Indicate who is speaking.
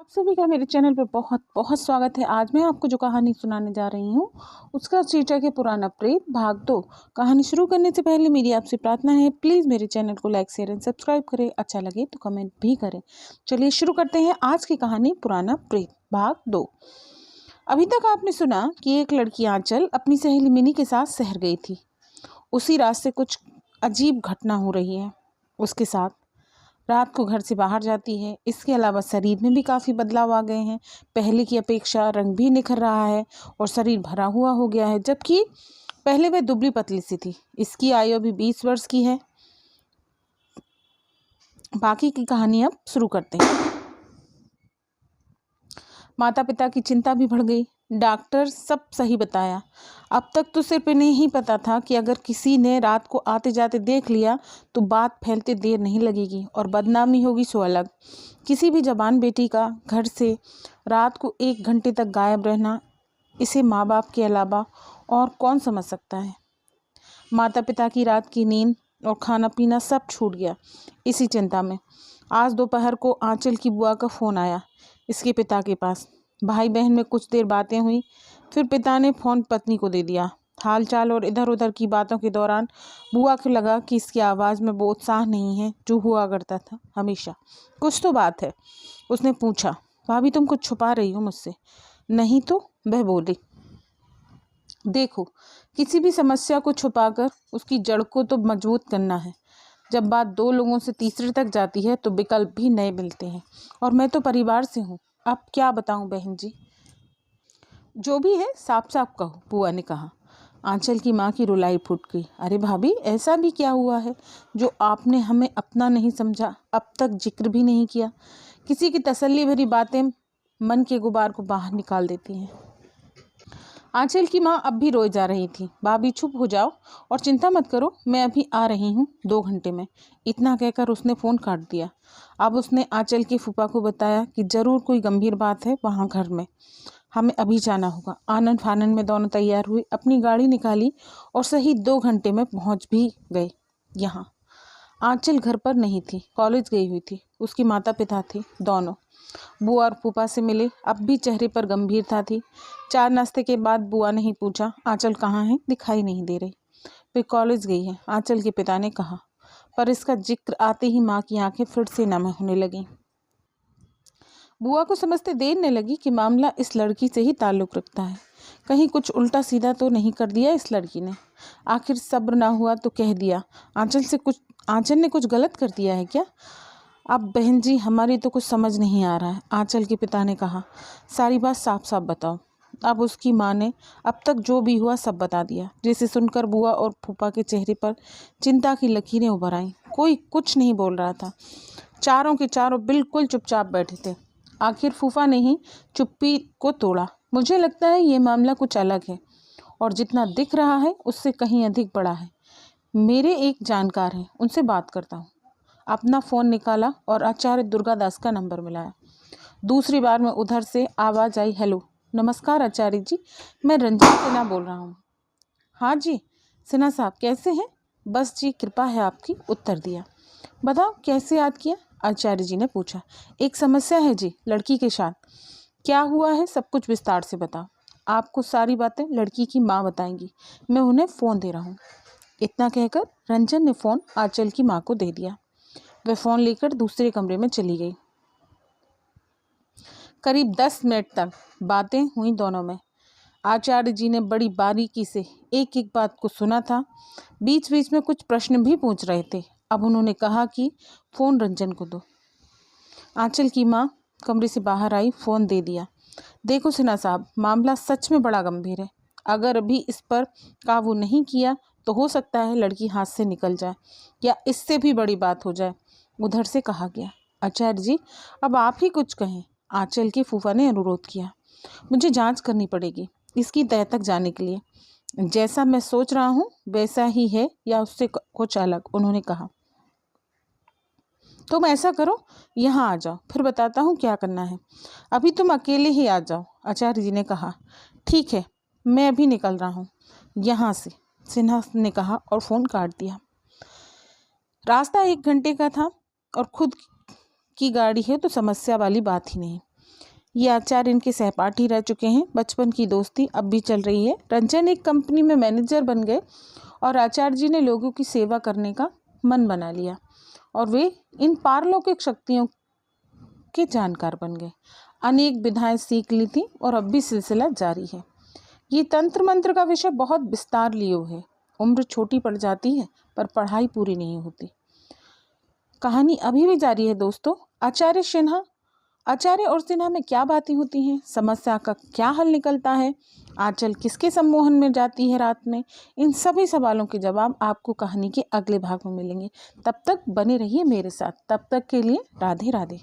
Speaker 1: आप सभी का मेरे चैनल पर बहुत बहुत स्वागत है। आज मैं आपको जो कहानी सुनाने जा रही हूँ उसका शीर्षक है पुराना प्रेत भाग 2। कहानी शुरू करने से पहले मेरी आपसे प्रार्थना है, प्लीज़ मेरे चैनल को लाइक शेयर एंड सब्सक्राइब करें। अच्छा लगे तो कमेंट भी करें। चलिए शुरू करते हैं आज की कहानी पुराना प्रेत भाग 2। अभी तक आपने सुना कि एक लड़की आंचल अपनी सहेली मिनी के साथ शहर गई थी। उसी रास्ते कुछ अजीब घटना हो रही है उसके साथ। रात को घर से बाहर जाती है। इसके अलावा शरीर में भी काफ़ी बदलाव आ गए हैं। पहले की अपेक्षा रंग भी निखर रहा है और शरीर भरा हुआ हो गया है, जबकि पहले वह दुबली पतली सी थी। इसकी आयु भी 20 वर्ष की है। बाकी की कहानी अब शुरू करते हैं। माता पिता की चिंता भी बढ़ गई। डॉक्टर सब सही बताया। अब तक तो सिर्फ इन्हें ही पता था कि अगर किसी ने रात को आते जाते देख लिया तो बात फैलते देर नहीं लगेगी और बदनामी होगी सो अलग। किसी भी जवान बेटी का घर से रात को 1 घंटे तक गायब रहना, इसे माँ बाप के अलावा और कौन समझ सकता है। माता पिता की रात की नींद और खाना पीना सब छूट गया इसी चिंता में। आज दोपहर को आंचल की बुआ का फ़ोन आया इसके पिता के पास। भाई बहन में कुछ देर बातें हुई, फिर पिता ने फ़ोन पत्नी को दे दिया। हाल चाल और इधर उधर की बातों के दौरान बुआ को लगा कि इसकी आवाज़ में वो उत्साह नहीं है जो हुआ करता था हमेशा। कुछ तो बात है। उसने पूछा, भाभी तुम कुछ छुपा रही हो मुझसे? नहीं तो, वह बोली। देखो, किसी भी समस्या को छुपाकर उसकी जड़ को तो मजबूत करना है। जब बात 2 लोगों से तीसरे तक जाती है तो विकल्प भी नए मिलते हैं। और मैं तो परिवार से हूँ, अब क्या बताऊँ बहन जी। जो भी है साफ साफ कहो, बुआ ने कहा। आंचल की माँ की रुलाई फूट गई। अरे भाभी, ऐसा भी क्या हुआ है जो आपने हमें अपना नहीं समझा, अब तक जिक्र भी नहीं किया? किसी की तसल्ली भरी बातें मन के गुबार को बाहर निकाल देती हैं। आंचल की माँ अब भी रोई जा रही थी। भाभी चुप हो जाओ और चिंता मत करो, मैं अभी आ रही हूँ 2 घंटे में। इतना कहकर उसने फ़ोन काट दिया। अब उसने आंचल के फूफा को बताया कि ज़रूर कोई गंभीर बात है वहाँ घर में, हमें अभी जाना होगा। आनन फानन में दोनों तैयार हुए, अपनी गाड़ी निकाली और सही 2 घंटे में पहुँच भी गए। यहाँ आंचल घर पर नहीं थी, कॉलेज गई हुई थी। उसके माता पिता थे दोनों। बुआ और फूफा से मिले, अब भी चेहरे पर गंभीरता थी। चाय नाश्ते के बाद बुआ ने ही पूछा, आंचल कहाँ है? दिखाई नहीं दे रही। फिर कॉलेज गई है, आंचल के पिता ने कहा। पर इसका जिक्र आते ही माँ की आंखें फिर से नम होने लगीं। बुआ को समझते देर न लगी कि मामला इस लड़की से ही ताल्लुक़ रखता है। कहीं कुछ उल्टा सीधा तो नहीं कर दिया इस लड़की ने। आखिर सब्र ना हुआ तो कह दिया, आंचल ने कुछ गलत कर दिया है क्या? अब बहन जी, हमारी तो कुछ समझ नहीं आ रहा है, आंचल के पिता ने कहा। सारी बात साफ साफ बताओ। अब उसकी माँ ने अब तक जो भी हुआ सब बता दिया, जिसे सुनकर बुआ और फूफा के चेहरे पर चिंता की लकीरें उभर आईं। कोई कुछ नहीं बोल रहा था। चारों के चारों बिल्कुल चुपचाप बैठे थे। आखिर फूफा ने ही चुप्पी को तोड़ा। मुझे लगता है ये मामला कुछ अलग है और जितना दिख रहा है उससे कहीं अधिक बड़ा है। मेरे एक जानकार हैं, उनसे बात करता हूँ। अपना फ़ोन निकाला और आचार्य दुर्गादास का नंबर मिलाया। दूसरी बार में उधर से आवाज़ आई, हेलो, नमस्कार आचार्य जी, मैं रंजन सिन्हा बोल रहा हूँ। हाँ जी सिन्हा साहब, कैसे हैं? बस जी, कृपा है आपकी, उत्तर दिया। बताओ कैसे याद किया? आचार्य जी ने पूछा। एक समस्या है जी, लड़की के साथ। क्या हुआ है, सब कुछ विस्तार से बताओ। आपको सारी बातें लड़की की माँ बताएंगी, मैं उन्हें फ़ोन दे रहा हूँ। इतना कहकर रंजन ने फ़ोन आंचल की माँ को दे दिया। वह फ़ोन लेकर दूसरे कमरे में चली गई। करीब 10 मिनट तक बातें हुई दोनों में। आचार्य जी ने बड़ी बारीकी से एक एक बात को सुना था। बीच बीच में कुछ प्रश्न भी पूछ रहे थे। अब उन्होंने कहा कि फ़ोन रंजन को दो। आंचल की माँ कमरे से बाहर आई, फ़ोन दे दिया। देखो सिन्हा साहब, मामला सच में बड़ा गंभीर है। अगर अभी इस पर काबू नहीं किया तो हो सकता है लड़की हाथ से निकल जाए या इससे भी बड़ी बात हो जाए, उधर से कहा गया। आचार्य जी, अब आप ही कुछ कहें, आंचल के फूफा ने अनुरोध किया। मुझे जांच करनी पड़ेगी इसकी तह तक जाने के लिए। जैसा मैं सोच रहा हूँ वैसा ही है या उससे कुछ अलग, उन्होंने कहा। तुम ऐसा करो, यहाँ आ जाओ, फिर बताता हूँ क्या करना है। अभी तुम अकेले ही आ जाओ, आचार्य जी ने कहा। ठीक है, मैं अभी निकल रहा हूँ यहाँ से, सिन्हा ने कहा और फ़ोन काट दिया। रास्ता 1 घंटे का था और खुद की गाड़ी है तो समस्या वाली बात ही नहीं। ये आचार्य इनके सहपाठी रह चुके हैं। बचपन की दोस्ती अब भी चल रही है। रंजन एक कंपनी में मैनेजर बन गए और आचार्य जी ने लोगों की सेवा करने का मन बना लिया और वे इन पारलौकिक शक्तियों के जानकार बन गए। अनेक विधाएं सीख ली थी और अब भी सिलसिला जारी है। ये तंत्र मंत्र का विषय बहुत विस्तार लिए है। उम्र छोटी पड़ जाती है पर पढ़ाई पूरी नहीं होती। कहानी अभी भी जारी है दोस्तों। आचार्य और सिन्हा में क्या बातें होती हैं, समस्या का क्या हल निकलता है, आंचल किसके सम्मोहन में जाती है रात में, इन सभी सवालों के जवाब आपको कहानी के अगले भाग में मिलेंगे। तब तक बने रहिए मेरे साथ। तब तक के लिए राधे राधे।